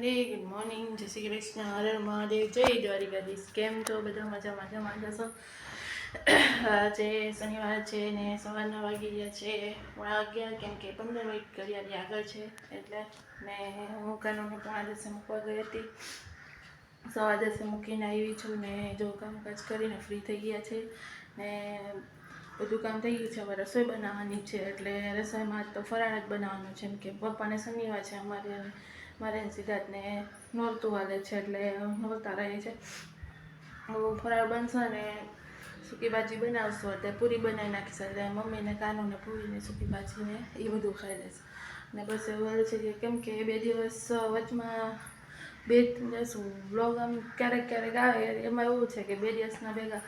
Radhe good morning, જય શ્રી કૃષ્ણ, હર હર મહાદેવ, જય દ્વારિકાધીશ. કેમ છો બધા? મજામાં જશો? આજે શનિવાર છે ને સવારના વાગી ગયા છે 11, કેમ કે 15 મિનિટ ઘડિયાળી આગળ છે. એટલે ને હું કાનૂને 10 મૂકવા ગઈ હતી. 10 મૂકીને આવી છું ને જો કામકાજ કરીને ફ્રી થઈ ગયા છે ને બધું કામ થઈ ગયું છે. હવે રસોઈ બનાવવાની છે, એટલે રસોઈમાં તો ફરાળ જ બનાવવાનું છે. એમ કે પપ્પાને શનિવાર છે, મારે સિદ્ધાર્થને નોરતું હાલે છે, એટલે નોરતા રહે છે. ફરાળ બનશે ને સૂકી ભાજી બનાવશું, એટલે પૂરી બનાવી નાખીશ. એટલે મમ્મીને કાનુને પૂરીને સૂકી ભાજીને એ બધું ખાઈ લેશે. ને બસ એવું છે કે કેમ કે 2 દિવસ વચમાં વ્લોગ આમ ક્યારેક આવે. એમાં એવું છે કે 2 દિવસના ભેગા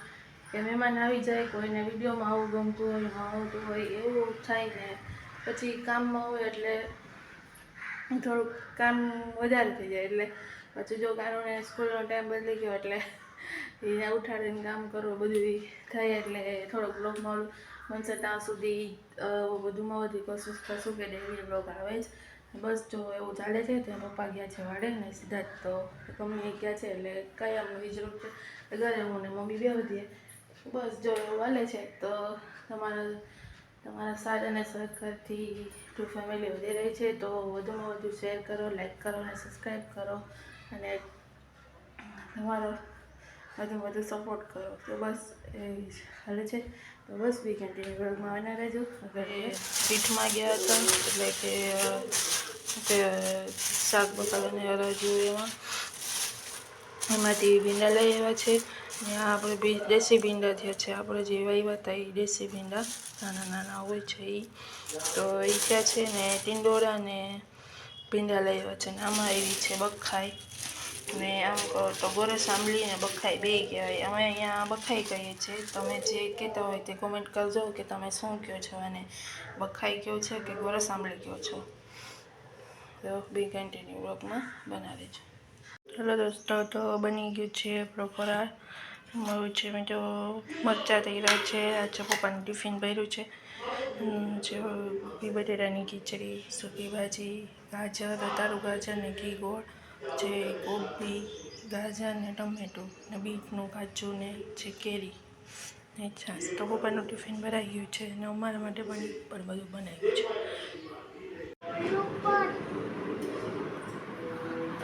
કે મહેમાન આવી જાય, કોઈને વિડીયોમાં આવું ગમતું હોય, ન આવતું હોય એવું થાય ને પછી કામમાં હોય એટલે થોડુંક કામ વધારે થઈ જાય. એટલે પછી જો કાનુને સ્કૂલનો ટાઈમ બદલી ગયો એટલે એને ઉઠાડીને કામ કરવું બધું થાય, એટલે થોડોક બ્લોગમાં બનશે ત્યાં સુધી વધુમાં વધુ કોશિશ કરશું કે ડેલી બ્લોગ આવે જ. બસ જો એવું ચાલે છે. ત્યાં પપ્પા ગયા છે વાડે ને સિદ્ધાર્થ તો કંપની ગયા છે, એટલે કઈ આમ જરૂર છે ઘરે હું ને મમ્મી બે વધીએ. બસ જો એવું હાલે છે. તો તમારા સાથ અને સહકારથી ટુ ફેમિલી વધી રહી છે. તો વધુમાં વધુ શેર કરો, લાઈક કરો અને સબસ્ક્રાઈબ કરો અને તમારો વધુ સપોર્ટ કરો. તો બસ એ હાલે છે. તો બસ બી કન્ટિન્યુ બ્લોગમાં આવના રહેજો. હવે પીઠમાં ગયા હતા, એટલે કે શાક બકાલાને અરાજુ એમાંથી ભીંડા લઈ આવ્યા છે. ને આપણે દેશી ભીંડા થયા છે. આપણે જે વાવ્યા હતા એ દેશી ભીંડા નાના હોય છે એ તો એ થયા છે. ને ટીંડોળા ને ભીંડા લઈ આવ્યા છે. ને આમાં એવી છે બખાઈ, ને આમ કહો તો ગોરસ આંબલી ને બખાઈ બે કહેવાય. અમે અહીંયા બખાઈ કહીએ છીએ. તમે જે કહેતા હોય તે કોમેન્ટ કરજો કે તમે શું કહો છો, અને બખાઈ કહો છો કે ગોરસ આંબલી કહો છો. તો બી કન્ટિન્યુ બ્લોગમાં બનાવી છે. હેલો દોસ્તો, તો બની ગયું છે આપણો ફરાળ. મળ્યું છે મેં તો મરચાં થઈ રહ્યા છે. આજે પપ્પાનું ટિફિન ભર્યું છે. જે બટેટાની ખીચડી, સૂકી ભાજી, ગાજર, તારું ગાજર ને ઘી ગોળ, જે કોબી, ગાજર ને ટમેટું ને બીટનું કાચું ને જે કેરી ને છાશ. તો પપ્પાનું ટિફિન ભરાઈ ગયું છે અને અમારા માટે પણ બધું બનાવ્યું છે.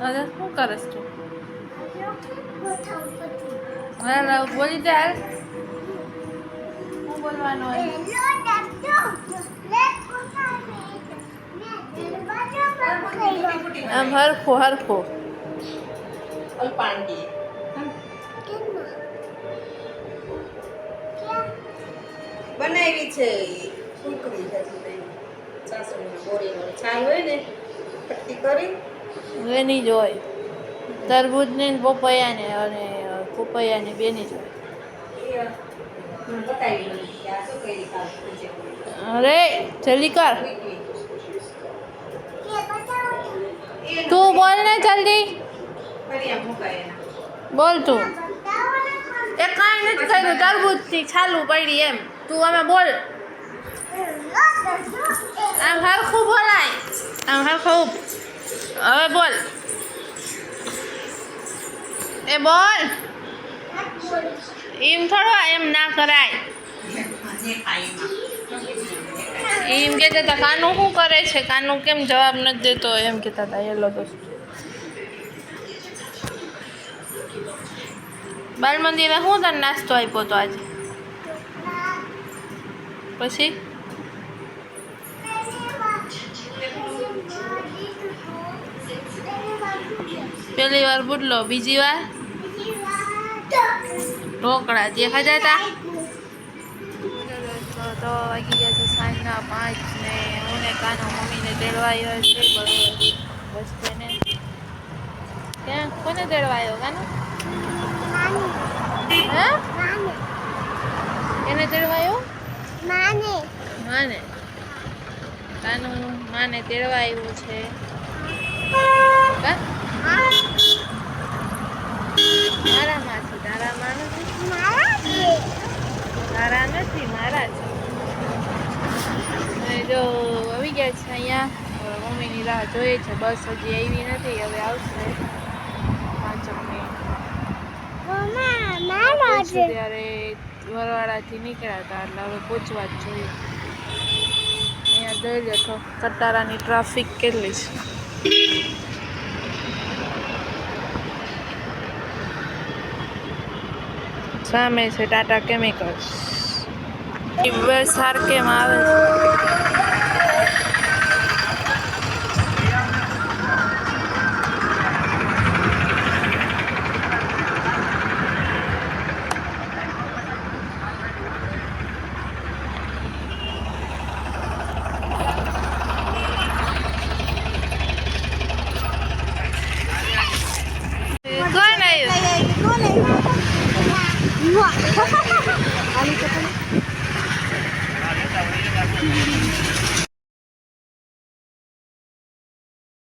અરે શું કરસ તું? બોલી દે હાલ. શું બોલવાનું હોય? આમ હરખો બનાવી છે સુકરી સાસુની બોરીનો છાલ હોય ને પટ્ટી કરી એની જ હોય. તરબૂજ ને પપૈયા ને અને પપૈયા ને બેની જ હોય. અરે જલ્દી કર, તું બોલ ને જલ્દી બોલ. તું એ કાંઈ નથી કર્યું, તરબૂચની છાલું પડી એમ. તું અમે બોલ, આમ હરખું બોલાય, આમ હરખું. હવે બોલ, એ બોલ. એમ થોડો એમ ના કરાય. એમ કહેતા હતા કાનું શું કરે છે, કાનું કેમ જવાબ નથી દેતો, એમ કહેતા હતા. હેલો દોસ્ત, બાલ મંદિરે શું તને નાસ્તો આપ્યો તો આજે? પછી પહેલી વાર બુડલો, બીજી વાર ઢોકળા. જે ખાધા હતા તો વાગી ગયા છે સાંજના 5 ને હું ને કાનો મમ્મીને તેડવા આવ્યો છે બસ તેને. ક્યાં કોને તેડવા આવ્યો કાનો? હા, એને તેડવા આવ્યો? માને કાનો માને તેડવા આવ્યું છે. મારા માંથી, તારા માં નથી, તારા નથી, મારા છે. જો આવી ગયા છે અહીંયા. મમ્મીની રાહ જોઈએ છે. બસ હજી આવી નથી, હવે આવશે 5 મિનિટ. પહોંચ્યું ત્યારે વરવાડાથી નીકળ્યા હતા, એટલે હવે પહોંચવા જ જોઈએ. અહીંયા જોઈ લો તો કટારાની ટ્રાફિક કેટલી છે. સામે છે ટાટા કેમિકલ્સ. બસ હારકેમાં આવે છે. કોણ આવ્યું?